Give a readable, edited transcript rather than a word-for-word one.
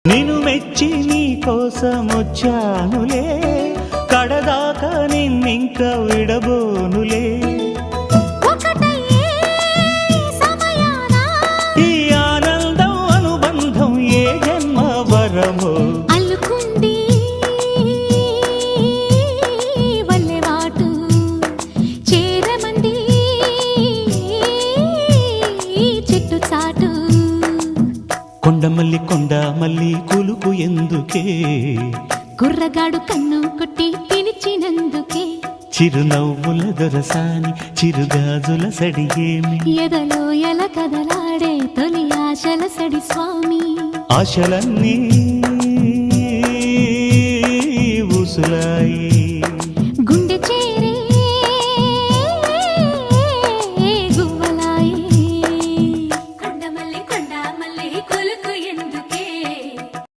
నిన్ను మెచ్చి నీ కోసం వచ్చానులే, కడదాకా నిన్నింక విడబోనులే. ఈ ఆనందం అనుబంధం ఏ జన్మ వరమో అల్లుకుంది వల్లెవాటు చేరమంది చెట్టు చాటు. కొండ మల్లి కులుకు ఎందుకే, కుర్రగాడు కన్ను కొట్టి పిలిచినందుకే. చిరునవ్వుల దొరసాని చిరుగాజుల సడిగేమి, ఎదలో ఎల కదలాడే తొలి ఆశల సడి స్వామి. ఆశలన్నీ ఊసులా